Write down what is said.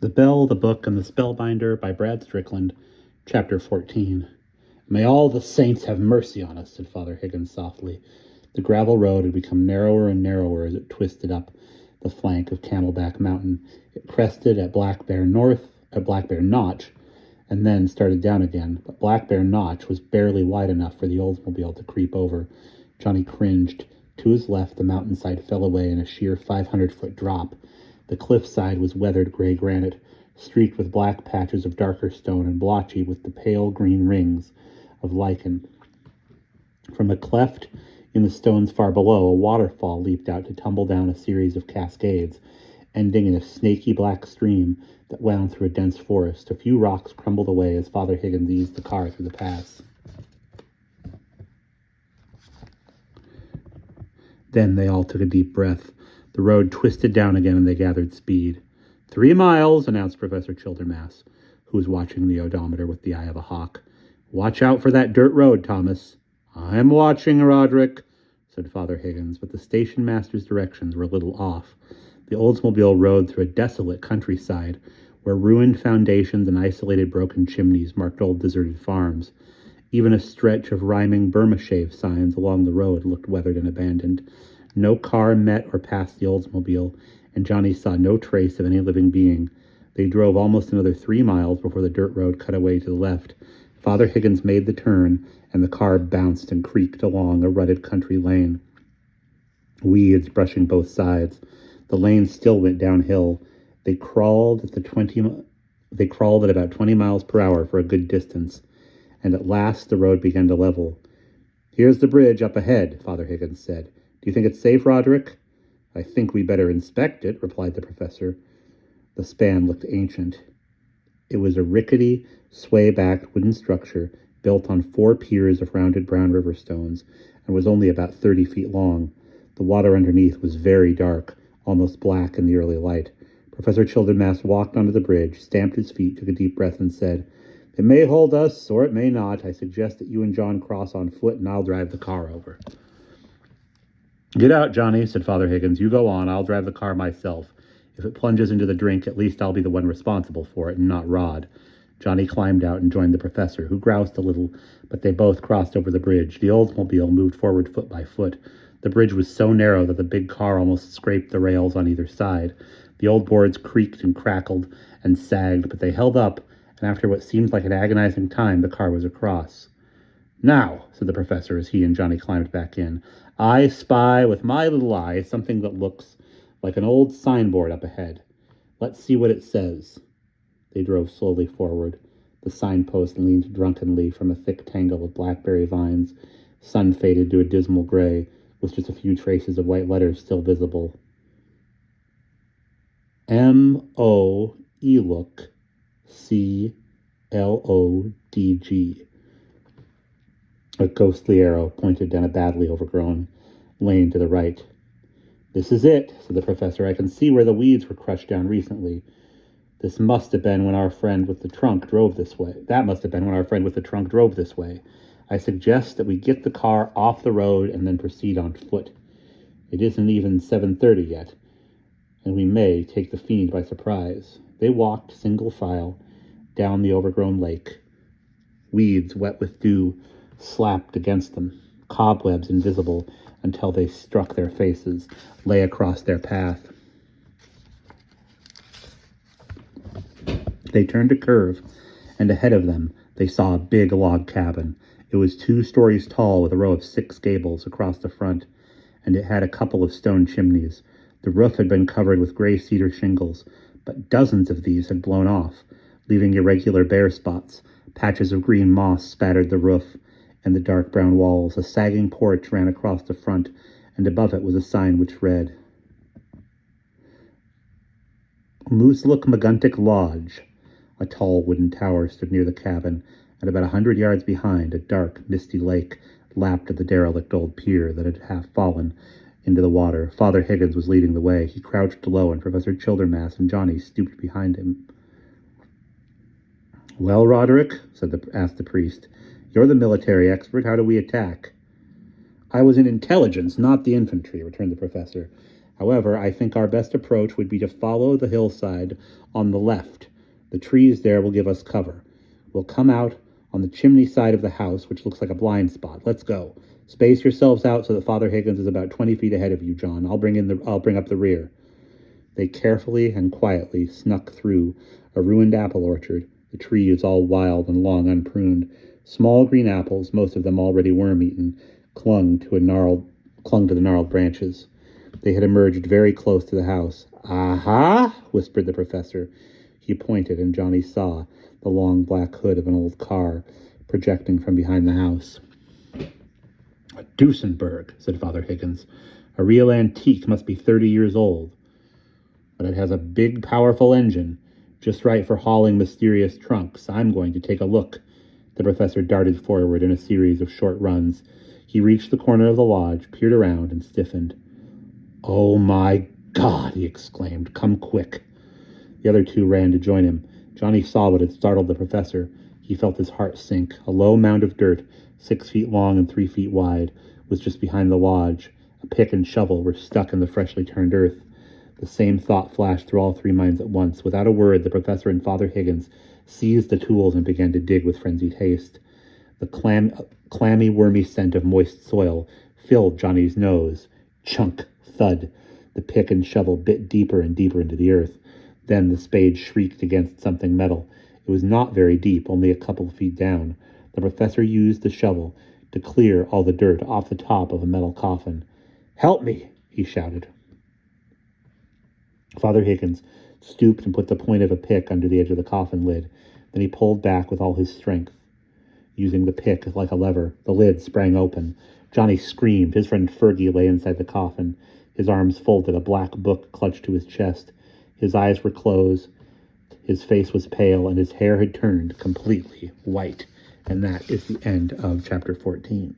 The Bell, the Book, and the Spellbinder by Brad Strickland, Chapter 14. May all the saints have mercy on us, said Father Higgins softly. The gravel road had become narrower and narrower as it twisted up the flank of Camelback Mountain. It crested at Black Bear Notch, and then started down again. But Black Bear Notch was barely wide enough for the Oldsmobile to creep over. Johnny cringed. To his left, the mountainside fell away in a sheer 500-foot drop. The cliffside was weathered gray granite, streaked with black patches of darker stone and blotchy with the pale green rings of lichen. From a cleft in the stones far below, a waterfall leaped out to tumble down a series of cascades, ending in a snaky black stream that wound through a dense forest. A few rocks crumbled away as Father Higgins eased the car through the pass. Then they all took a deep breath. The road twisted down again and they gathered speed. 3 miles, announced Professor Childermass, who was watching the odometer with the eye of a hawk. Watch out for that dirt road, Thomas. I'm watching, Roderick, said Father Higgins, but the station master's directions were a little off. The Oldsmobile rode through a desolate countryside where ruined foundations and isolated broken chimneys marked old deserted farms. Even a stretch of rhyming Burma shave signs along the road looked weathered and abandoned. No car met or passed the Oldsmobile, and Johnny saw no trace of any living being. They drove almost another 3 miles before the dirt road cut away to the left. Father Higgins made the turn, and the car bounced and creaked along a rutted country lane, weeds brushing both sides. The lane still went downhill. They crawled at about 20 miles per hour for a good distance, and at last the road began to level. Here's the bridge up ahead, Father Higgins said. Do you think it's safe, Roderick? I think we better inspect it, replied the professor. The span looked ancient. It was a rickety, sway-backed wooden structure built on 4 piers of rounded brown river stones and was only about 30 feet long. The water underneath was very dark, almost black in the early light. Professor Childermass walked onto the bridge, stamped his feet, took a deep breath, and said, It may hold us, or it may not. I suggest that you and John cross on foot, and I'll drive the car over. Get out, Johnny, said Father Higgins. You go on. I'll drive the car myself. If it plunges into the drink, at least I'll be the one responsible for it, and not Rod. Johnny climbed out and joined the professor, who groused a little, but they both crossed over the bridge. The Oldsmobile moved forward foot by foot. The bridge was so narrow that the big car almost scraped the rails on either side. The old boards creaked and crackled and sagged, but they held up, and after what seemed like an agonizing time, the car was across. Now, said the professor as he and Johnny climbed back in, I spy with my little eye something that looks like an old signboard up ahead. Let's see what it says. They drove slowly forward. The signpost leaned drunkenly from a thick tangle of blackberry vines, sun faded to a dismal gray, with just a few traces of white letters still visible. M-O-E-Look C-L-O-D-G. A ghostly arrow pointed down a badly overgrown lane to the right. This is it, said the professor. I can see where the weeds were crushed down recently. This must have been when our friend with the trunk drove this way. That must have been when our friend with the trunk drove this way. I suggest that we get the car off the road and then proceed on foot. It isn't even 7:30 yet, and we may take the fiend by surprise. They walked single file down the overgrown lake. Weeds wet with dew slapped against them. Cobwebs invisible until they struck their faces lay across their path. They turned a curve, and ahead of them they saw a big log cabin. It was 2 stories tall with a row of 6 gables across the front, and it had a couple of stone chimneys. The roof had been covered with gray cedar shingles, but dozens of these had blown off, leaving irregular bare spots. Patches of green moss spattered the roof and the dark brown walls. A sagging porch ran across the front, and above it was a sign which read, Mooselook Maguntic Lodge. A tall wooden tower stood near the cabin, and about 100 yards behind, a dark, misty lake lapped at the derelict old pier that had half fallen into the water. Father Higgins was leading the way. He crouched low, and Professor Childermass and Johnny stooped behind him. Well, Roderick, asked the priest, you're the military expert. How do we attack? I was in intelligence, not the infantry, returned the professor. However, I think our best approach would be to follow the hillside on the left. The trees there will give us cover. We'll come out on the chimney side of the house, which looks like a blind spot. Let's go. Space yourselves out so that Father Higgins is about 20 feet ahead of you, John. I'll bring up the rear. They carefully and quietly snuck through a ruined apple orchard. The tree is all wild and long unpruned. Small green apples, most of them already worm-eaten, clung to the gnarled branches. They had emerged very close to the house. "Aha!" whispered the professor. He pointed, and Johnny saw the long black hood of an old car projecting from behind the house. "A Duesenberg," said Father Higgins. "A real antique, must be 30 years old. But it has a big, powerful engine, just right for hauling mysterious trunks. I'm going to take a look." The professor darted forward in a series of short runs. He reached the corner of the lodge, peered around, and stiffened. "Oh, my God!" he exclaimed. "Come quick." The other two ran to join him. Johnny saw what had startled the professor. He felt his heart sink. A low mound of dirt, 6 feet long and 3 feet wide, was just behind the lodge. A pick and shovel were stuck in the freshly turned earth. The same thought flashed through all three minds at once. Without a word, the professor and Father Higgins seized the tools and began to dig with frenzied haste. The clammy, wormy scent of moist soil filled Johnny's nose. Chunk, thud. The pick and shovel bit deeper and deeper into the earth. Then the spade shrieked against something metal. It was not very deep, only a couple of feet down. The professor used the shovel to clear all the dirt off the top of a metal coffin. "Help me!" he shouted. Father Higgins stooped and put the point of a pick under the edge of the coffin lid. Then he pulled back with all his strength. Using the pick like a lever, the lid sprang open. Johnny screamed. His friend Fergie lay inside the coffin, his arms folded, a black book clutched to his chest. His eyes were closed, his face was pale, and his hair had turned completely white. And that is the end of chapter 14.